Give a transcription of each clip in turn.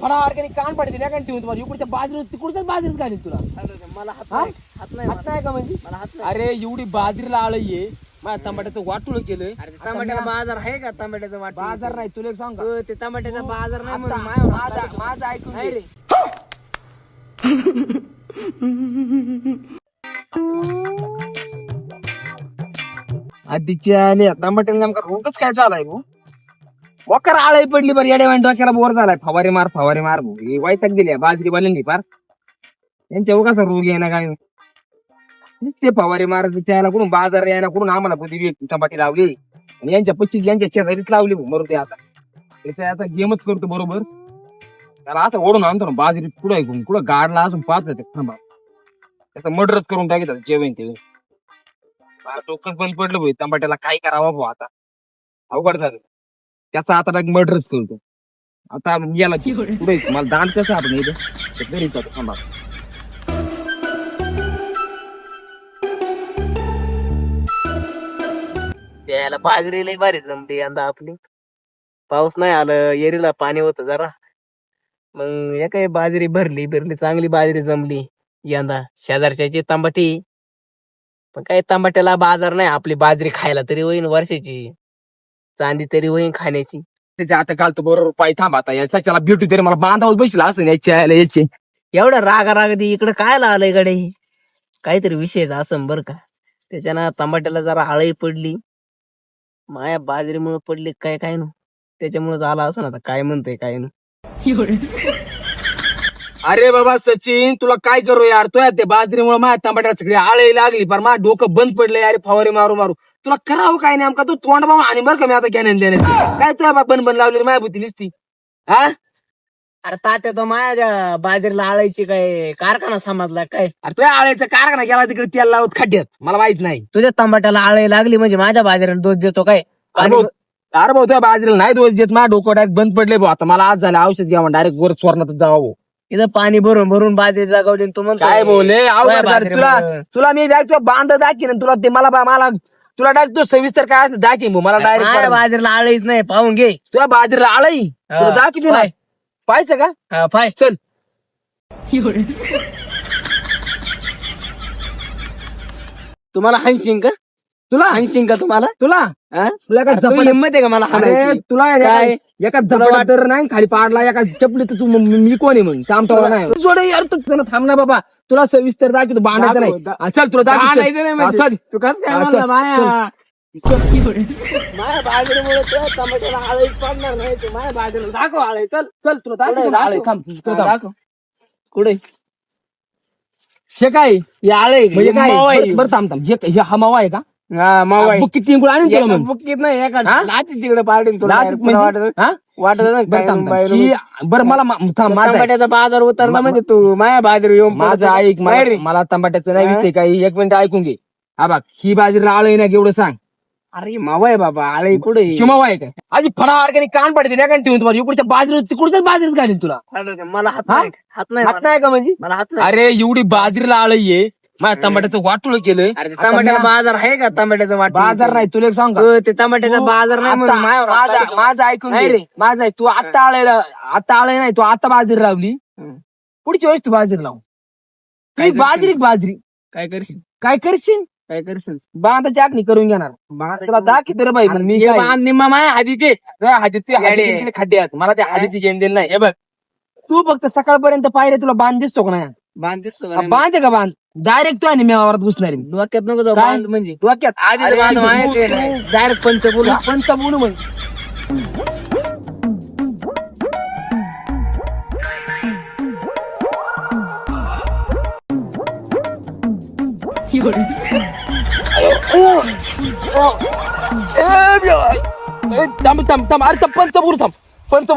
फडासारखे कान पडते ना ठेवून तुम्हाला इकडच्या बाजरी तिकडच्याच बाजरीत घालीन तुला. मला हात हा? नाही, हात नाही हात नाही का म्हणजे मला हात नाही. अरे एवढी बाजरीला आळये माझ्या टमाट्याचं वाटुळ केलंय. अरे ते टमाट्याला बाजार आहे का? टमाट्याचा वाट बाजार नाही तुला एक सांग ते टमाट्याचा बाजार नाही म्हणून माझं माझ्यावर हात माझं ऐकून नाही घे. रे. आधीच्या आणि टमाट्याने नेमका रोगच काय चालाय भाऊ. वकर आळई पडली बरं येड्या वाईन डोक्याला बोर झालाय. फवारे मार भाऊ हे वैताग दिली बाजरी बनली पार. यांच्या उगाचा रोग आहे ना काय ते फवारे मार त्याला कुठून बाजार यायला कुठून आम्हाला बुद्धी टमाटी लावली आणि यांच्या पच्चीस यांच्या शेजारीच लावली मरू ते आता त्याचा आता गेमच करतो बरोबर. त्याला असं ओढून आणतो ना बाजरी पुढे ऐकून कुठं गाडला असून पाहत ते थांबा त्याचा मर्डरच करून टाकतात जेवण ते टोकन बंद पडलं भाई टमाट्याला काय करावं भाऊ आता अवघड झालं त्याचा आता मर्डरच करतो आता याला पुढेच मला दांड कसं आपण इथं घरीच जातो थांबा. त्याला बाजरी लई भारी जमली यंदा आपली. पाऊस नाही आलं एरीला पाणी होतं जरा मग हे काय बाजरी भरली चांगली बाजरी जमली यंदा. शेजारच्याची तांबाटी पण काही तांबाट्याला बाजार नाही. आपली बाजरी खायला तरी होईन वर्षाची चांदी तरी होईन खाण्याची. त्याच्या आता काल तो बरोबर पाय थांबा आता याचा त्याला भेटू तरी मला बांधावच बसला असं याचे एवढं रागा इकडं काय आलंय गडे काहीतरी विशेष असं बरं का. त्याच्यानं तांबाट्याला जरा आळई पडली माया बाजरीमुळे पडली काय काय नु त्याच्यामुळे झाला असं ना. आता काय म्हणतोय काय नु. अरे बाबा सचिन तुला काय करू यार तो त्या बाजरीमुळे माझ्या टमाट्याला सगळी आळई लागली पण माझं डोकं बंद पडलंय अरे फवारे मारू तुला करावं काय नेमका तू तोंड बाबा आणि बरं का मी आता ज्ञान देण्याची काय तुला बन लावलेली माझ्या बुद्धी निसती हा. अरे तात्या तो माझ्या बाजरीला आळायची काय कारखाना समजला काय? अरे तुझ्या आळ्याचा कारखाना गेला तिकडे तेल लावत खड्ड्यात मला माहित नाही. तुझ्या तांबाट्याला आळई लागली म्हणजे माझ्या बाजरीला दोष देतो काय? अरे भाऊ तुझ्या बाजरीला नाही दोष देत माझ्या डोकं डायरेक्ट बंद पडले भाऊ आता मला आज झालं औषध घ्यावं डायरेक्ट वर स्वर्णात जावं. इथं पाणी भरून बाजरी जागवली तू म्हणतो काय बोले तुला मी डायरेक्ट बांध दाखीन तुला ते मला तुला डायरेक्ट तो सविस्तर काय असं दाखीन भाऊ मला माझ्या डायरेक्ट बाजरीला आळईच नाही पाहून घे. तुझ्या बाजरीला आळई दाखवली नाही पाहायचं का? हा पाय चल तुम्हाला हानशिंग का? तुला हानशिंग का तुम्हाला? तुला हा? तुला काय तुला झपट हिंमत आहे का मला अरे हाणायची? तुला काय? एका झपट तर नाही खाली पाडला एका चपली तर तू मी कोण आहे म्हणून थांबतो नाही जोडे यार तू थांब ना बाबा तुला सविस्तर दाखवतो बांधायचं नाही हा, चल तुला हाणायचं नाही दाखव म्हणजे. चल तू कसं काय हा, म्हणला चल, माया? माझ्या बाजरीमुळे तुझ्या टमाट्याला आळई पडणार नाही. तू माझ्या बाजरीला दाखव आळई. चल चल तुला दाखवतो पुढे ना, आळे, दाखव. थांब, तू हा, थांब. दाखव. कुठे हे काय हे आळई म्हणजे काय मावा आहे. बरं थांब हे हा मावा आहे का? हा मावा आहे. बुक्की तीन गुळ आणून तुला एका मग बुक्कीत नाही एका हा? लाथीत तिकडे पाडीन तुला. लाथीत तुला म्हणजे? हा? वाटत नाही बरं काय थांब, बाहेर थांब. बरं मला थांब माझा ऐक. टमाट्याचा बाजार उतरला म्हणजे तू माझ्या बाजरी येऊन माझं ऐक बाहेर ये. मला तंबाट्याचं नाही हा? विषय काही एक मिनिट ऐकून घे हा बघ ही बाजरी आळय ना एवढं सांग अरे मावा आहे बाबा आळई कुठे शिमावा आहे का आजी फडासारखे कान पडते ना ठेवून तुम्हाला इकडच्या बाजरी तिकडच्याच बाजरीत घालीन तुला. मला हात हा? नाही हात नाही हात मला. नाही का म्हणजे मला हात नाही. अरे एवढी बाजरीला आळय माझ्या टमाट्याचं वाटुळ केलंय. अरे ते आता टमाट्याला मी- बाजार आहे का? टमाट्याचा वाट बाजार नाही तुला एक सांग का? ते टमाट्याचा बाजार नाही म्हणून माझ्यावर हात माझा टाकला. माझं ऐकून नाही घे रे. माझं ऐक तू आता आळय नाही तू आता बाजरी लावली पुढची वेळेस तू बाजरी लावू काय ती बाजरी काय करशील काय करशील काय करशील बांधाची आखणी करून घेणार तुला दाखवते रे बाई मी हे काय बांध निम्मा माया आधी ते हाडीचे खड्डे आहेत मला त्या हाडीची गेम दिली नाही हे बघ तू फक्त सकाळपर्यंत पाहिजे तुला बांध दिसतो का नाही बांध दिसतो हा, बांध आहे का बांध डायरेक्ट तू आणि मी वावरात घुसणार आहे. डोक्यात नको तो काय? बांध म्हणजे डोक्यात आधीच बांध माहिती डायरेक्ट पंचपूर्ण पंच बोलू म्हणजे थांब थांब थांब अरे पंचबुरू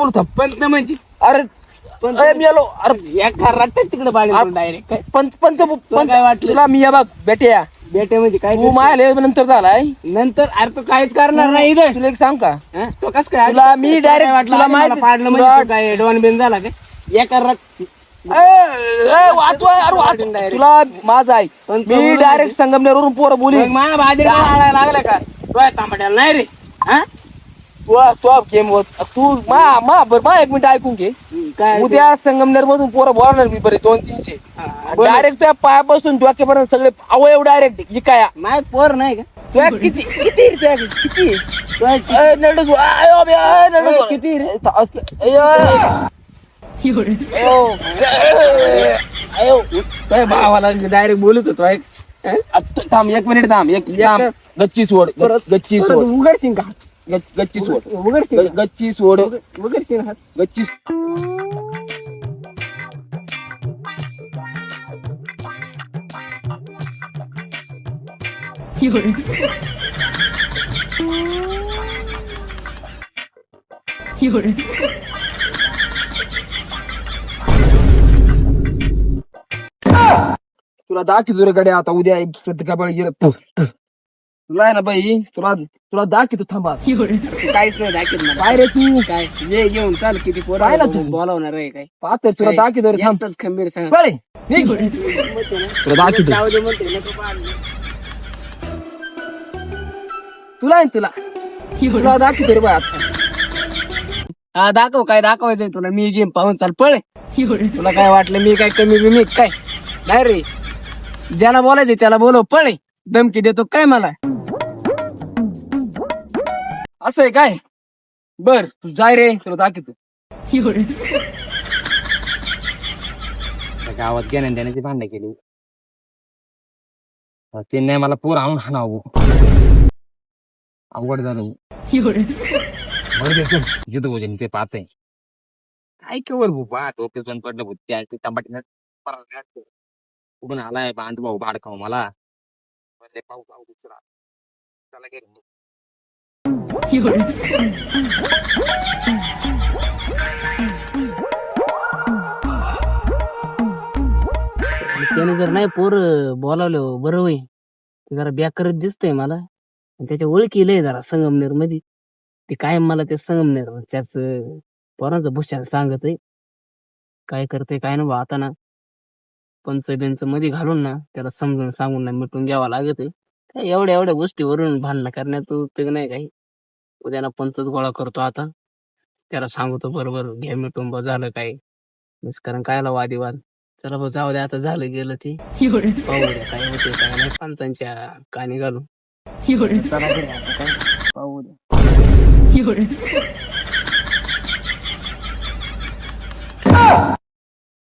थांब पंच म्हणजे अरे मी आलो अरे एका रट्ट्यात तिकडे बांध डायरेक्ट काय पंच काय वाटलं? तुला मी या बघ बेट्या बेटे म्हणजे काय तू माया नंतर झालाय नंतर अरे तू काहीच करणार नाही इथं तुला एक सांग का हा? तो कस काय तुला मी direct- वाटलं तुला आधी मला माहिती- पाडलं तुला- म्हणजे तू काय डॉन बिन झाला काय एका रट वाचवा यार वाच तुला माझा आहे मी डायरेक्ट संगमनेरवरून पोरं बोली माझ्या बाजरी आळायला लागला का तो तांबड्याला नाही रे हा तू गेम होत तू मा एक मिनिट ऐकून घे. काय उद्या संगमनेर मधून पोरं बोलणार मी बरे 200-300 डायरेक्ट त्या पायापासून डोक्यापर्यंत सगळे अवयव डायरेक्ट इकाया. माय पोर नाही का तुझ्या किती किती तुझ्या किती नडू आयो बे नडू किती रे अयो तुझ्या भावाला डायरेक्ट बोलत होतो ऐक. थांब 1 मिनिट थांब गच्ची सोड गच्ची सोड उघडशील का गच्ची सोड उघडशील गच्ची सोड उघडशील हात गच्ची तुला दाखवतो रे गड्या आता उद्या एक सदकाबळ गेलं तुला आहे ना बाई तुला दाखवतो थांबा. काहीच नाही दाखवत मला काय रे तू काय ये घेऊन चाल किती पोर काय ना तू? बोलावणार आहे काय पाहतो तुला दाखवतो रे थांब एकटाच खंबीर सांग बरे तुला दाखवतो जाऊ दे म्हणते नको पाडलं. तुला आहे ना तुला तुला दाखवतो रे बाय आता. हा दाखव काय दाखवायचंय तुला मी गेम पाहून चाल पळे तुला काय वाटलं मी काय कमी बिमी काय नाही रे ज्याला बोलायचंय त्याला बोलव पळे धमकी देतो काय मला असं आहे काय बर तू जाय रे तुला दाखवतो. गावात घेण्या देण्याची भांडण केली ते नाही मला पोर आणून हाणावं अवघड झालं जिथं भोजन ते पाहतय काय केवळ भूपा डोके पण पडलं भूत त्या टमाटीनं कुठून आलाय बांध भाऊ भाड खाऊ मला पाहू पाहू दुसरा त्याला गेलो त्याने जर नाही पोर बोलावलं बरं होई जरा बेकारच दिसतंय मला त्याच्या ओळखी लय जरा संगमनेर मध्ये ते कायम मला ते संगमनेर त्याच पोरांचं भूषण सांगत आहे काय करते काय ना आता ना पंचबेंच मध्ये घालून ना त्याला समजून सांगून ना मिटून घ्यावा लागत आहे काय एवढ्या एवढ्या गोष्टीवरून भांडणं करण्यात उपयोग नाही काही उद्या ना पंचच गोळा करतो आता त्याला सांगतो बरोबर घ्या मिटून बा झालं काय कारण कायला वादिवाद चला बा जाऊ द्या आता झालं गेलं ते पाहू द्या काय होते काय नाही पंचांच्या कानी घालून चला बरं आता काय पाहू द्या